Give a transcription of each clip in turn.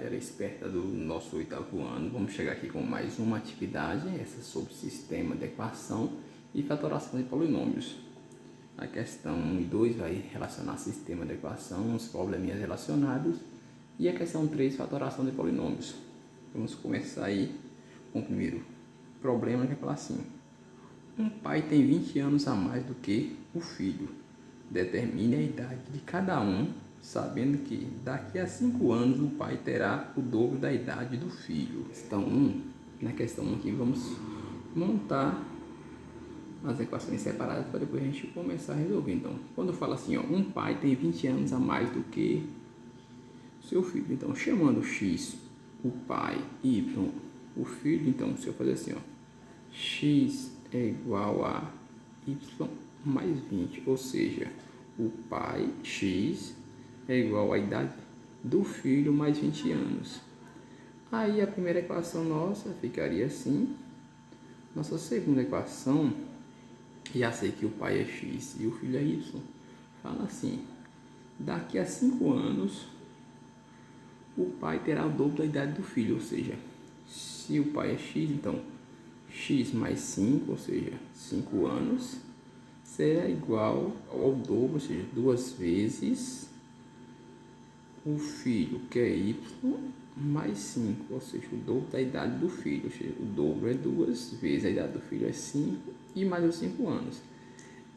galera esperta do nosso oitavo ano, vamos chegar aqui com mais uma atividade, essa sobre sistema de equação e fatoração de polinômios. A questão 1 e 2 vai relacionar sistema de equação, os probleminhas relacionados, e a questão 3, fatoração de polinômios. Vamos começar aí com o primeiro problema, que é falar assim: um pai tem 20 anos a mais do que o filho. Determine a idade de cada um, sabendo que daqui a 5 anos o pai terá o dobro da idade do filho. Questão 1, na questão 1 aqui vamos montar as equações separadas para depois a gente começar a resolver. Então, quando fala assim, ó, um pai tem 20 anos a mais do que seu filho. Então, chamando x o pai, y o filho, então se eu fazer assim, ó, x é igual a y mais 20, ou seja, o pai x é igual à idade do filho mais 20 anos. Aí a primeira equação nossa ficaria assim. Nossa segunda equação, já sei que o pai é x e o filho é y, fala assim: daqui a 5 anos o pai terá o dobro da idade do filho, ou seja, se o pai é x, então x mais 5, ou seja, 5 anos, será igual ao dobro, ou seja, 2 vezes o filho, que é y, mais 5, ou seja, o dobro da idade do filho, ou seja, o dobro é 2 vezes a idade do filho é 5 e mais os 5 anos.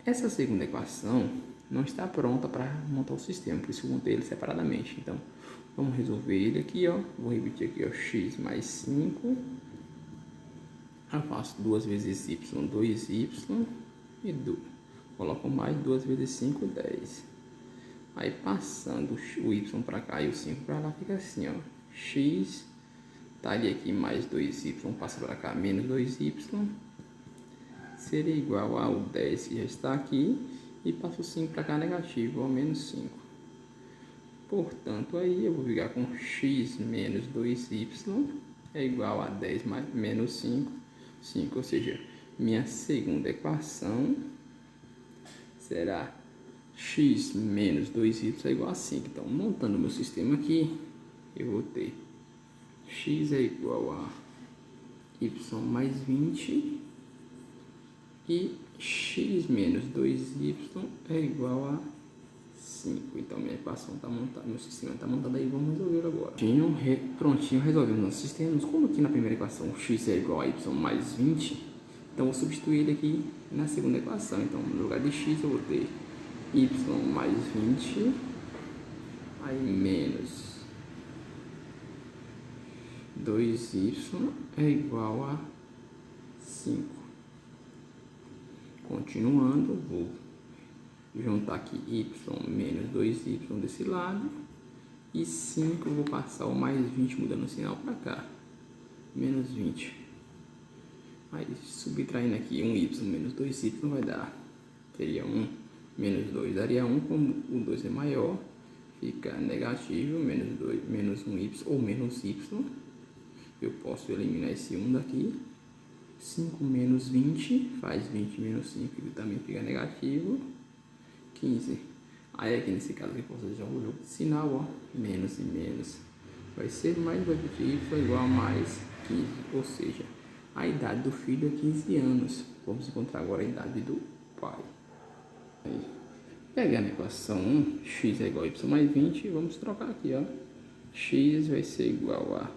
Essa segunda equação não está pronta para montar o sistema, por isso eu montei ele separadamente. Então, vamos resolver ele aqui, ó. Vou repetir aqui, ó, x mais 5. Eu faço 2 vezes y, 2y, e coloco mais 2 vezes 5, 10. Aí passando o y para cá e o 5 para lá, fica assim, ó, x estaria aqui mais 2y, passa para cá, menos 2y, seria igual ao 10 que já está aqui, e passo o 5 para cá, negativo, ao menos 5. Portanto, aí eu vou ficar com x menos 2y é igual a 10 mais, menos 5, ou seja, minha segunda equação será x menos 2y é igual a 5. Então, montando meu sistema aqui, eu vou ter x é igual a y mais 20 e x menos 2y é igual a 5. Então, minha equação está montada, meu sistema está montado aí, vamos resolver agora. Prontinho, resolvemos nosso sistema. Como aqui na primeira equação x é igual a y mais 20, então vou substituir ele aqui na segunda equação. Então, no lugar de x eu vou ter y mais 20, aí menos 2y é igual a 5. Continuando, vou juntar aqui y menos 2y desse lado, e 5 vou passar o mais 20 mudando o sinal para cá, menos 20. Aí subtraindo aqui 1y menos 2y vai dar, seria 1 menos 2 daria 1, como o 2 é maior, fica negativo, menos 2, menos 1y ou menos y, eu posso eliminar esse 1 daqui. 5 menos 20 faz 20 menos 5, que também fica negativo, 15. Aí aqui nesse caso aqui você já olhou o sinal, ó, menos e menos vai ser mais, vai ter y é igual a mais 15, ou seja, a idade do filho é 15 anos. Vamos encontrar agora a idade do pai. Aí, pegando a equação 1, x é igual a y mais 20, vamos trocar aqui, ó, x vai ser igual a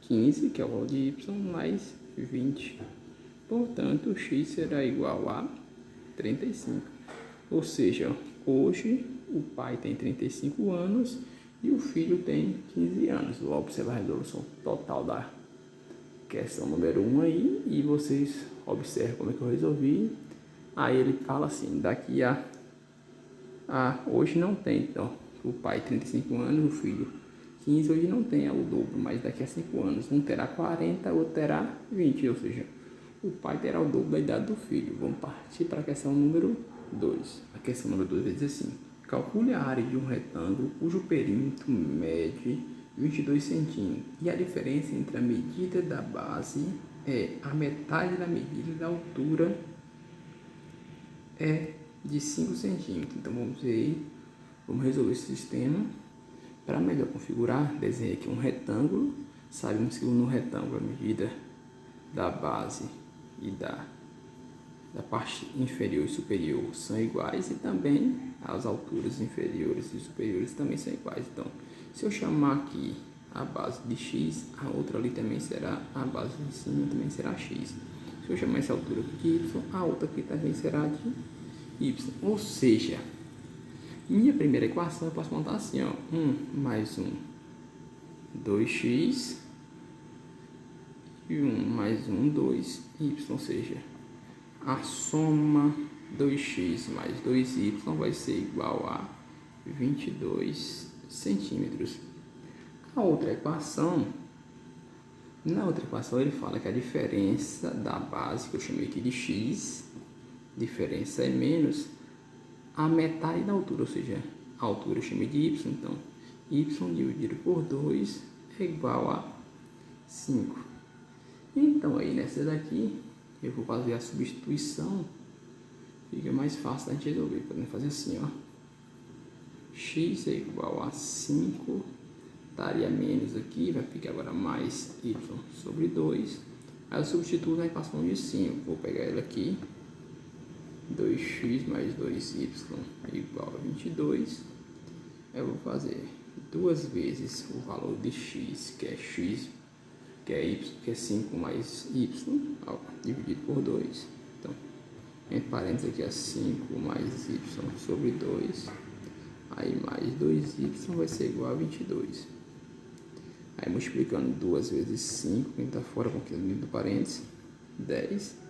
15, que é o valor de y, mais 20. Portanto, x será igual a 35. Ou seja, hoje o pai tem 35 anos e o filho tem 15 anos. Logo, você vai a resolução total da questão número 1 aí, e vocês observam como é que eu resolvi. Aí ele fala assim: daqui a hoje não tem, então o pai 35 anos, o filho 15, hoje não tem, é o dobro, mas daqui a 5 anos um terá 40, o outro terá 20, ou seja, o pai terá o dobro da idade do filho. Vamos partir para a questão número 2. A questão número 2 diz assim: calcule a área de um retângulo cujo perímetro mede 22 centímetros e a diferença entre a medida da base é a metade da medida da altura é de 5 centímetros. Então vamos resolver esse sistema. Para melhor configurar, desenhei aqui um retângulo. Sabemos que no retângulo a medida da base e da parte inferior e superior são iguais, e também as alturas inferiores e superiores também são iguais. Então, se eu chamar aqui a base de x, a outra ali também será, a base em cima também será x. Se eu chamar essa altura aqui de y, a outra aqui também será de y. Ou seja, minha primeira equação eu posso montar assim, ó, 1 mais 1, 2x, e 1 mais 1, 2y, ou seja, a soma 2x mais 2y vai ser igual a 22 centímetros. Na outra equação ele fala que a diferença da base, que eu chamei aqui de x, diferença é menos a metade da altura, ou seja, a altura eu chamei de y, então y dividido por 2 é igual a 5. Então aí nessa daqui eu vou fazer a substituição, fica mais fácil da gente resolver. Podemos fazer assim, ó, x é igual a 5, daria menos aqui, vai ficar agora mais y sobre 2. Aí eu substituo na equação de 5, vou pegar ela aqui, 2x mais 2y é igual a 22. Eu vou fazer 2 vezes o valor de x, que é x, que é y, que é 5 mais y, ó, dividido por 2. Então, entre parênteses aqui é 5 mais y sobre 2. Aí mais 2y vai ser igual a 22. Aí multiplicando 2 vezes 5, quem está fora com aquilo dentro do parênteses, 10.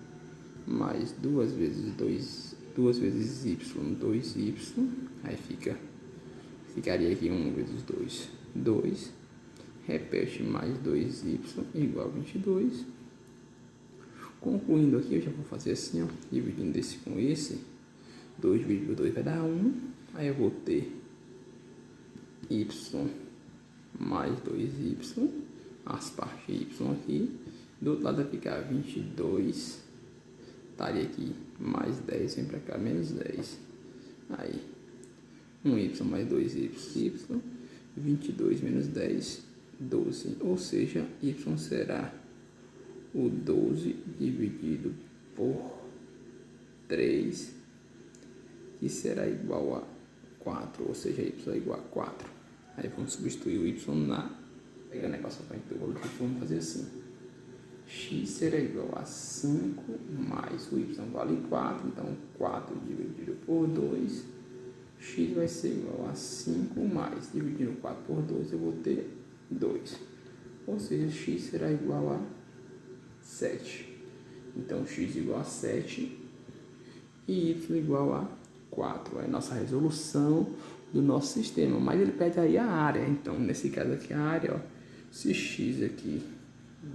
Mais 2 vezes y, 2y. Aí ficaria aqui 1 vezes 2, 2. Repete mais 2y igual a 22. Concluindo aqui, eu já vou fazer assim, ó, dividindo esse com esse. 2 dividido por 2 vai dar 1. Aí eu vou ter y mais 2y, as partes y aqui. Do outro lado vai ficar 22. Estaria aqui mais 10, vem para cá, menos 10. Aí, 1y mais 2y, 22 menos 10, 12. Ou seja, y será o 12 dividido por 3, que será igual a 4, ou seja, y é igual a 4. Aí vamos substituir o y pegando a equação para o valor, vamos fazer assim. X será igual a 5 mais o y vale 4, então 4 dividido por 2, x vai ser igual a 5 mais, dividindo 4 por 2 eu vou ter 2, ou seja, x será igual a 7. Então x igual a 7 e y igual a 4, é a nossa resolução do nosso sistema, mas ele pede aí a área. Então nesse caso aqui a área, ó, se x aqui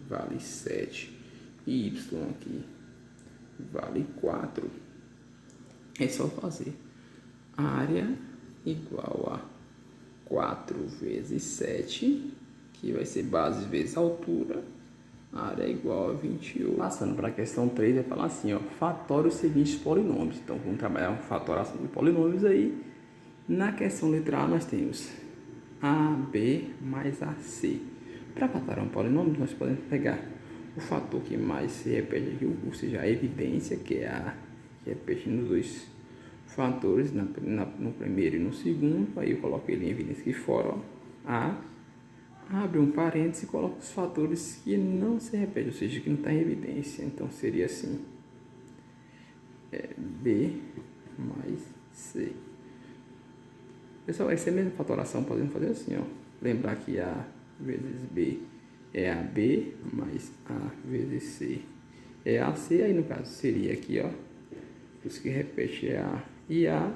vale 7 e y aqui vale 4, é só fazer área igual a 4 vezes 7, que vai ser base vezes altura, área é igual a 28. Passando para a questão 3, vai falar assim, ó, fatore os seguintes polinômios. Então vamos trabalhar com fatoração de polinômios aí. Na questão letra A nós temos AB mais AC. Para fatorar um polinômio, nós podemos pegar o fator que mais se repete aqui, ou seja, a evidência, que é a que repete nos dois fatores, no primeiro e no segundo. Aí eu coloco ele em evidência aqui fora, ó, A, abre um parênteses e coloco os fatores que não se repetem, ou seja, que não está em evidência. Então seria assim, B mais C. Pessoal, essa é a mesma fatoração, podemos fazer assim, ó. Lembrar que A vezes B é AB mais A vezes C é AC. Aí no caso seria aqui, ó, os que repete é A e A,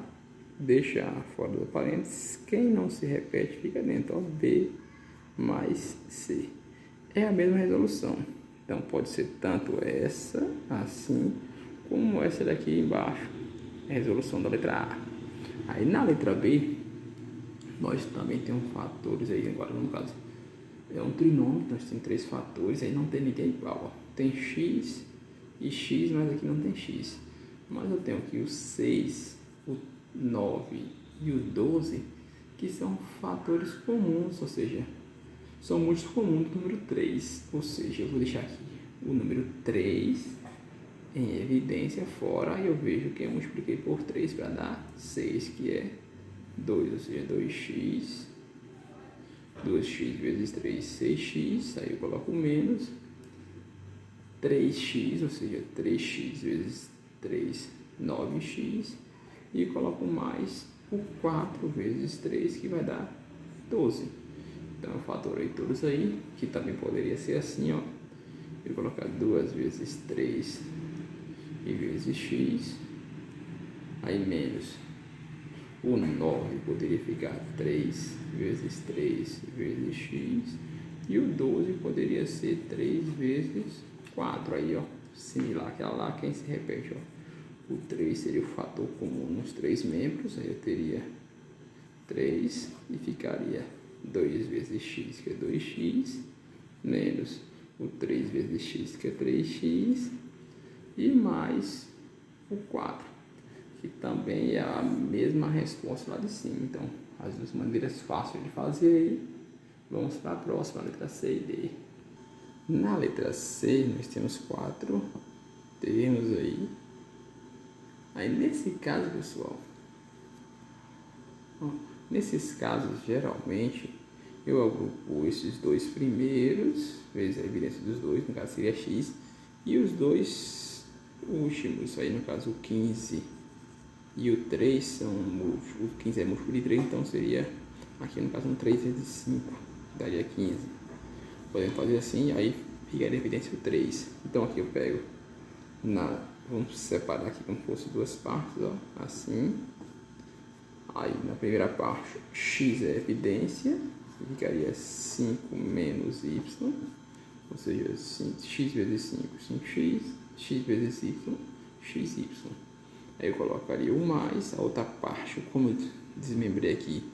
deixa A fora do parênteses. Quem não se repete fica dentro, ó, B mais C. É a mesma resolução. Então pode ser tanto essa assim como essa daqui embaixo, a resolução da letra A. Aí na letra B nós também temos fatores aí, agora no caso é um trinômio, nós temos 3 fatores, aí não tem ninguém igual, ó. Tem x e x, mas aqui não tem x. Mas eu tenho aqui o 6, o 9 e o 12, que são fatores comuns, ou seja, são múltiplos comuns do número 3. Ou seja, eu vou deixar aqui o número 3 em evidência fora, e eu vejo que eu multipliquei por 3 para dar 6, que é 2, ou seja, 2x, 2x vezes 3, 6x, aí eu coloco menos, 3x, ou seja, 3x vezes 3, 9x, e coloco mais o 4 vezes 3, que vai dar 12. Então eu fatorei todos aí, que também poderia ser assim, ó. Eu vou colocar 2 vezes 3 e vezes x, aí menos o 9 poderia ficar 3 vezes 3 vezes x, e o 12 poderia ser 3 vezes 4, aí ó, similar àquela lá, quem se repete, ó. O 3 seria o fator comum nos 3 membros, aí eu teria 3 e ficaria 2 vezes x, que é 2x, menos o 3 vezes x, que é 3x, e mais o 4, que também é a mesma resposta lá de cima. Então, as duas maneiras fáceis de fazer aí. Vamos para a próxima, letra C e D. Na letra C, nós temos 4 termos aí. Aí, nesse caso, pessoal, ó, nesses casos, geralmente, eu agrupo esses dois primeiros, vezes a evidência dos dois, no caso seria x, e os dois últimos, aí no caso o 15 e o 3 são múltiplos, o 15 é múltiplo de 3, então seria, aqui no caso, um 3 vezes 5, daria 15. Podemos fazer assim, aí ficaria a evidência o 3. Então aqui eu pego, vamos separar aqui como se fosse duas partes, ó, assim. Aí na primeira parte, x é evidência, ficaria 5 menos y, ou seja, x vezes 5, 5x, x vezes y, xy. Aí eu colocaria o mais, a outra parte, como eu desmembrei aqui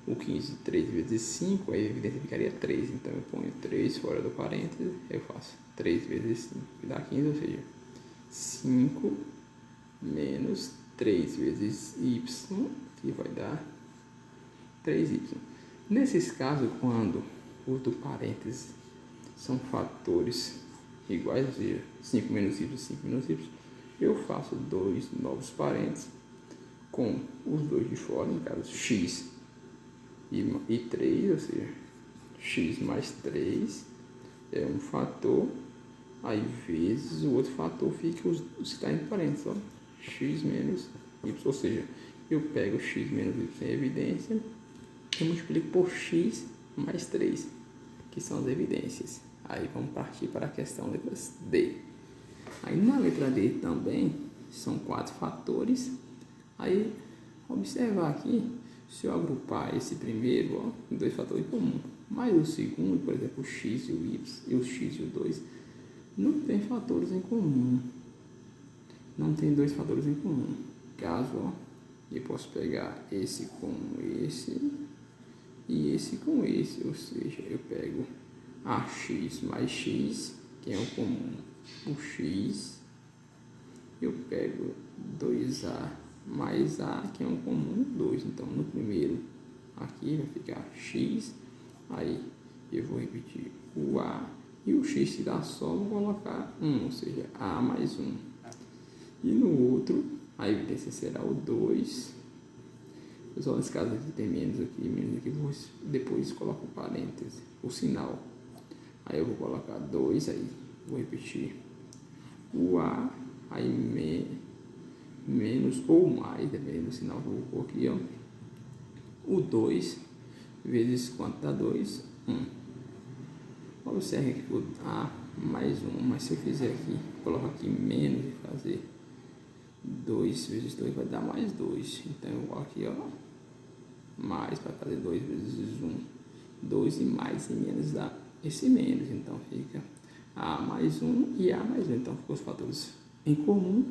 o 15, 3 vezes 5, aí a evidência ficaria 3. Então eu ponho 3 fora do parênteses, eu faço 3 vezes 5, que dá 15, ou seja, 5 menos 3 vezes y, que vai dar 3y. Nesses casos, quando os do parênteses são fatores iguais, ou seja, 5 menos y, 5 menos y, eu faço dois novos parênteses com os dois de fora, no caso x e 3, ou seja, x mais 3 é um fator, aí vezes o outro fator fica os que está em parênteses, ó, x menos y, ou seja, eu pego x menos y em evidência e multiplico por x mais 3, que são as evidências. Aí vamos partir para a questão letra D. Aí na letra D também são 4 fatores. Aí observar aqui, se eu agrupar esse primeiro, ó, dois fatores comuns, mais o segundo, por exemplo, o x e o y, e o x e o 2, não tem fatores em comum. Não tem dois fatores em comum. Caso, ó, eu posso pegar esse com esse e esse com esse, ou seja, eu pego ax mais x, que é o comum, o x, eu pego 2a mais a, que é um comum, 2. Então, no primeiro, aqui vai ficar x, aí eu vou repetir o a, e o x se dá só, vou colocar 1, ou seja, a mais 1. E no outro, a evidência será o 2. Pessoal, nesse caso aqui tem menos aqui, depois coloco o parêntese, o sinal. Aí eu vou colocar 2, aí vou repetir o a, aí menos ou mais, dependendo do sinal que eu vou pôr aqui, ó. O 2 vezes quanto dá 2? 1. Observe aqui o a mais 1, mas se eu fizer aqui, coloco aqui menos e fazer 2 vezes 2 vai dar mais 2. Então eu vou aqui, ó, mais para fazer 2 vezes 1, 2 e mais e menos dá esse menos. Então fica a mais 1 e a mais 1. Então ficou os fatores em comum.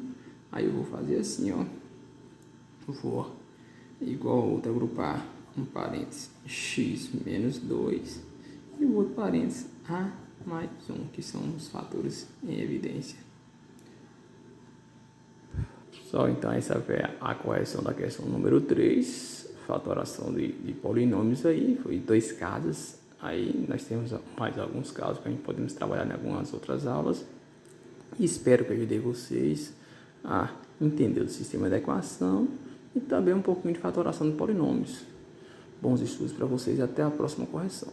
Aí eu vou fazer assim, ó. Vou, igual a outra, agrupar um parênteses x menos 2 e o outro parênteses a mais 1, que são os fatores em evidência. Só então essa foi a correção da questão número 3. fatoração de polinômios aí, foi 2 casos. Aí nós temos mais alguns casos que a gente podemos trabalhar em algumas outras aulas. Espero que ajudei vocês a entender o sistema de equação e também um pouquinho de fatoração de polinômios. Bons estudos para vocês e até a próxima correção.